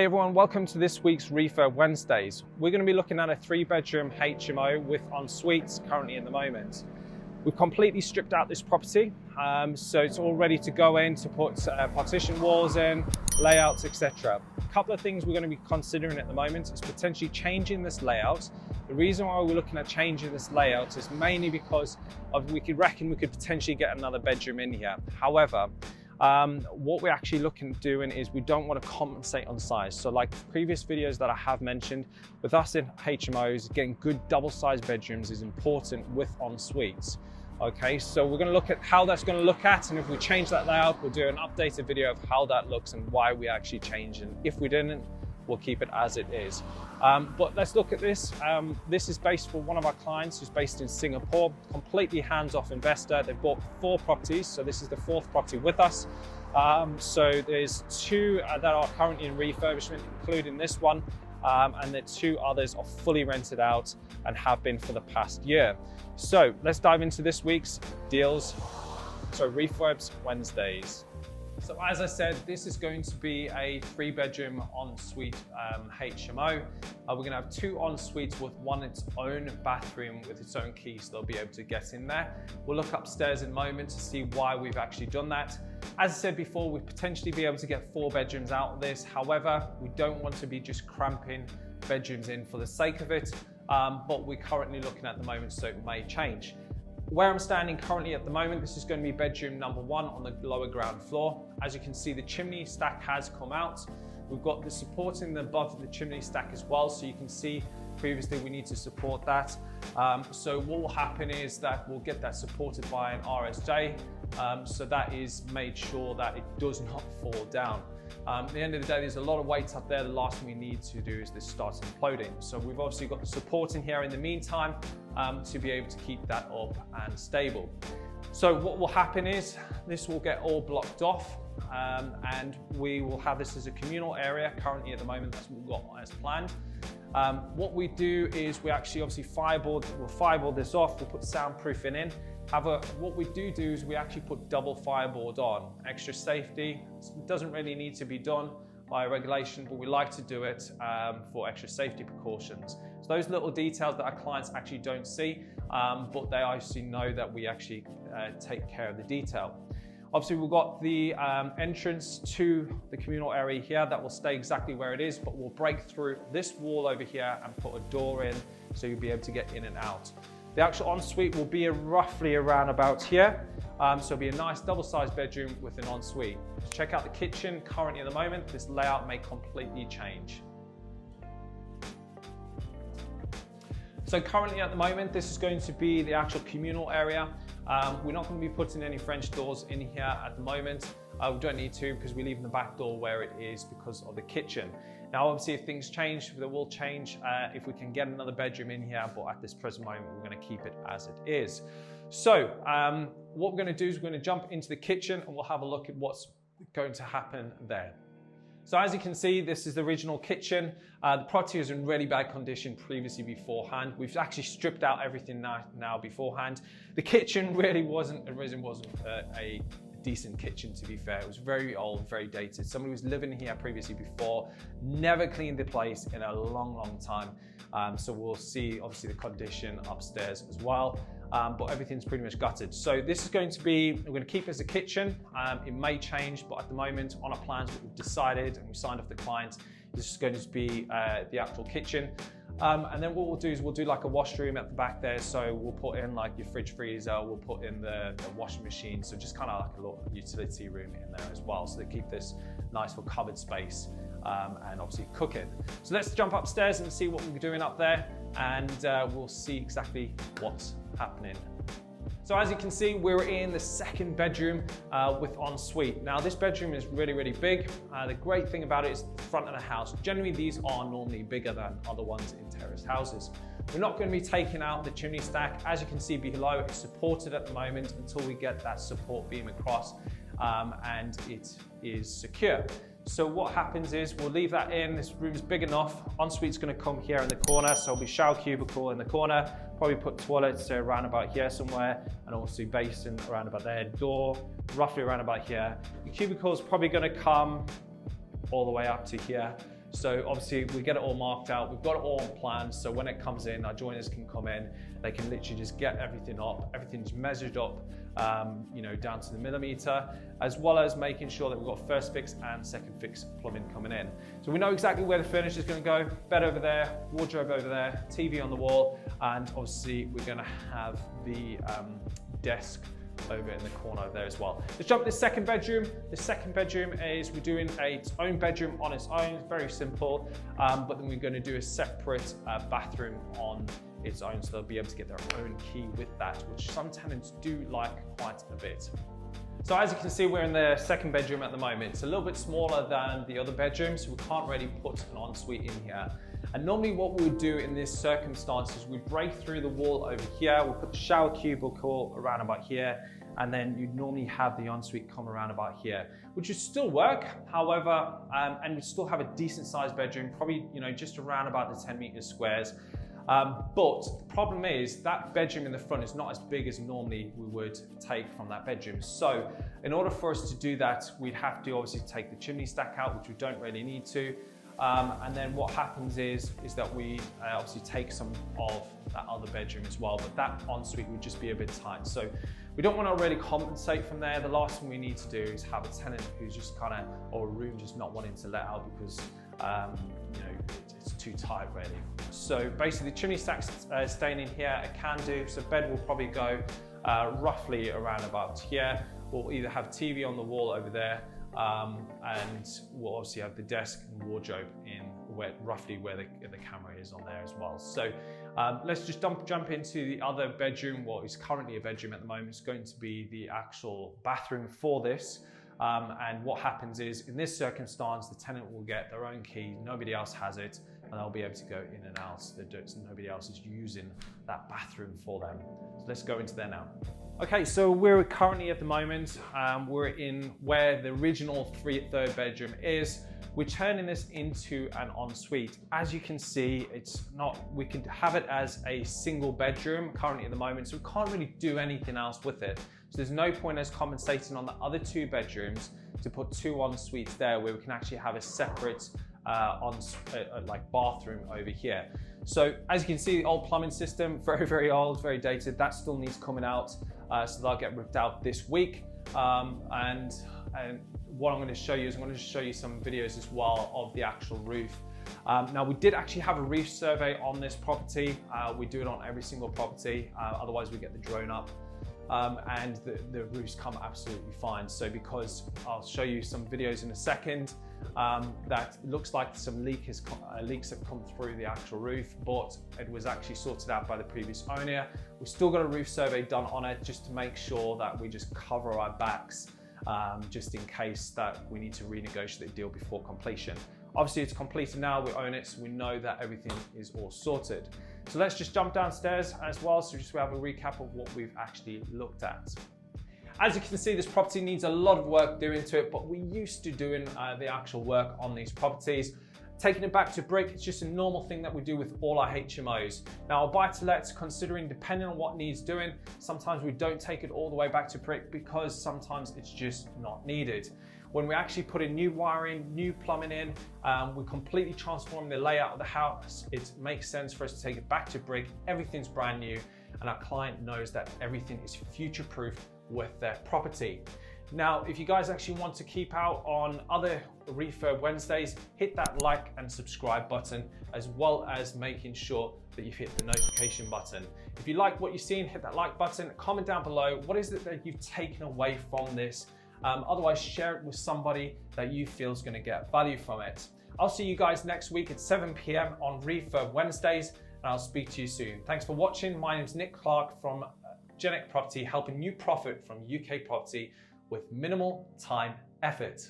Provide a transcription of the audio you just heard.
Hi everyone, welcome to this week's Refurb Wednesdays. We're going to be looking at a 3-bedroom HMO with en-suites currently at the moment. We've completely stripped out this property, so it's all ready to go in to put partition walls in, layouts, etc. A couple of things we're going to be considering at the moment is potentially changing this layout. The reason why we're looking at changing this layout is mainly because we could potentially get another bedroom in here. However, what we're actually looking at doing is we don't want to compensate on size. So like previous videos that I have mentioned, with us in HMOs, getting good double-sized bedrooms is important with en-suites. Okay, so we're going to look at how that's going to look at, and if we change that layout, we'll do an updated video of how that looks and why we actually changed. And if we didn't, we'll keep it as it is. But let's look at this. This is based for one of our clients who's based in Singapore, completely hands-off investor. They've bought 4 properties, so this is the 4th property with us. So there's 2 that are currently in refurbishment, including this one, and the 2 others are fully rented out and have been for the past year. So let's dive into this week's deals. So Refurb Wednesdays. So as I said, this is going to be a 3-bedroom en-suite HMO. We're going to have 2 en-suites with one its own bathroom with its own key, so they'll be able to get in there. We'll look upstairs in a moment to see why we've actually done that. As I said before, we'd potentially be able to get 4 bedrooms out of this. However, we don't want to be just cramping bedrooms in for the sake of it, but we're currently looking at the moment, so it may change. Where I'm standing currently at the moment, this is going to be bedroom number 1 on the lower ground floor. As you can see, the chimney stack has come out. We've got the support in the above the chimney stack as well, so you can see previously we need to support that. So what will happen is that we'll get that supported by an RSJ, so that is made sure that it does not fall down. At the end of the day, there's a lot of weight up there. The last thing we need to do is this start imploding. So we've obviously got the support in here in the meantime to be able to keep that up and stable. So what will happen is this will get all blocked off, and we will have this as a communal area. Currently at the moment, that's what we've got as planned. What we do is we actually obviously we'll fireboard this off, we'll put soundproofing in. However, what we do is we actually put double fireboard on. Extra safety. It doesn't really need to be done by regulation, but we like to do it for extra safety precautions. So those little details that our clients actually don't see, but they actually know that we actually take care of the detail. Obviously, we've got the entrance to the communal area here that will stay exactly where it is, but we'll break through this wall over here and put a door in so you'll be able to get in and out. The actual ensuite will be roughly around about here. So it'll be a nice double-sized bedroom with an ensuite. Check out the kitchen. Currently at the moment, this layout may completely change. So currently at the moment, this is going to be the actual communal area. We're not going to be putting any French doors in here at the moment. We don't need to because we're leaving the back door where it is because of the kitchen. Now, obviously, if things change, they will change if we can get another bedroom in here, but at this present moment, we're going to keep it as it is. So what we're going to do is we're going to jump into the kitchen and we'll have a look at what's going to happen there. So as you can see, this is the original kitchen. The property was in really bad condition previously beforehand. We've actually stripped out everything now beforehand. The kitchen really wasn't a decent kitchen, to be fair. It was very old, very dated. Somebody was living here previously before, never cleaned the place in a long time. So we'll see obviously the condition upstairs as well. But everything's pretty much gutted. So this is going to be, we're going to keep it as a kitchen. It may change, but at the moment on our plans, what we've decided and we signed off the client, this is going to be the actual kitchen. And then what we'll do is we'll do like a washroom at the back there. So we'll put in like your fridge freezer, we'll put in the washing machine. So just kind of like a little utility room in there as well. So they keep this nice for cupboard space and obviously cooking. So let's jump upstairs and see what we're doing up there. And we'll see exactly what's happening. So as you can see, we're in the 2nd bedroom with ensuite. Now this bedroom is really big. The great thing about it is the front of the house. Generally, these are normally bigger than other ones in terrace houses. We're not going to be taking out the chimney stack. As you can see below, it's supported at the moment until we get that support beam across and it is secure. So what happens is we'll leave that in. This room's big enough. Ensuite's going to come here in the corner, so it'll be shower cubicle in the corner. Probably put toilets around about here somewhere, and also basin around about there. Door roughly around about here. The cubicle is probably going to come all the way up to here. So obviously we get it all marked out, we've got it all on plan, so when it comes in, our joiners can come in, they can literally just get everything up, everything's measured up, you know, down to the millimeter, as well as making sure that we've got first fix and second fix plumbing coming in. So we know exactly where the furniture is going to go, bed over there, wardrobe over there, TV on the wall, and obviously we're going to have the desk over in the corner there as well. Let's jump to the second bedroom. The second bedroom is, we're doing its own bedroom on its own, very simple, but then we're going to do a separate bathroom on its own, so they'll be able to get their own key with that, which some tenants do like quite a bit. So as you can see, we're in the second bedroom at the moment. It's a little bit smaller than the other bedrooms, so we can't really put an ensuite in here. And normally what we would do in this circumstance is we break through the wall over here, we'll put the shower cubicle around about here, and then you'd normally have the ensuite come around about here, which would still work, however, and we'd still have a decent sized bedroom, probably, you know, just around about the 10 meters squares. But the problem is that bedroom in the front is not as big as normally we would take from that bedroom. So in order for us to do that, we'd have to obviously take the chimney stack out, which we don't really need to. And then what happens is that we obviously take some of that other bedroom as well, but that ensuite would just be a bit tight. So we don't want to really compensate from there. The last thing we need to do is have a tenant who's just kind of, or a room just not wanting to let out because you know, it's too tight really. So basically the chimney stack's staying in here, a can do, so bed will probably go roughly around about here. We'll either have TV on the wall over there, and we'll obviously have the desk and wardrobe in roughly where the camera is on there as well. So let's just jump into the other bedroom. What is currently a bedroom at the moment is going to be the actual bathroom for this. And what happens is, in this circumstance, the tenant will get their own key, nobody else has it, and they'll be able to go in and out. Nobody else is using that bathroom for them. So let's go into there now. Okay, so we're currently at the moment, we're in where the original third bedroom is. We're turning this into an ensuite. As you can see, it's not, we can have it as a single bedroom currently at the moment, so we can't really do anything else with it. So there's no point as compensating on the other two bedrooms to put two ensuites there where we can actually have a separate like bathroom over here. So as you can see, the old plumbing system, very, very old, very dated, that still needs coming out. So they'll get ripped out this week. And what I'm going to show you is I'm going to show you some videos as well of the actual roof. Now we did actually have a roof survey on this property. We do it on every single property, otherwise we get the drone up. And the roofs come absolutely fine. So because I'll show you some videos in a second, that looks like some leaks have come through the actual roof, but it was actually sorted out by the previous owner. We've still got a roof survey done on it just to make sure that we just cover our backs, just in case that we need to renegotiate the deal before completion. Obviously it's completed now, we own it, so we know that everything is all sorted. So let's just jump downstairs as well, so just we have a recap of what we've actually looked at. As you can see, this property needs a lot of work doing to it, but we're used to doing the actual work on these properties. Taking it back to brick, it's just a normal thing that we do with all our HMOs. Now, our buy-to-lets, considering depending on what needs doing, sometimes we don't take it all the way back to brick because sometimes it's just not needed. When we actually put in new wiring, new plumbing in, we completely transform the layout of the house. It makes sense for us to take it back to brick. Everything's brand new, and our client knows that everything is future-proof with their property. Now, if you guys actually want to keep out on other Refurb Wednesdays, hit that like and subscribe button, as well as making sure that you've hit the notification button. If you like what you've seen, hit that like button, comment down below, what is it that you've taken away from this? Otherwise, share it with somebody that you feel is going to get value from it. I'll see you guys next week at 7 p.m. on Refurb Wednesdays, and I'll speak to you soon. Thanks for watching. My name is Nic Clark from Jenic Property, helping you profit from UK property with minimal time effort.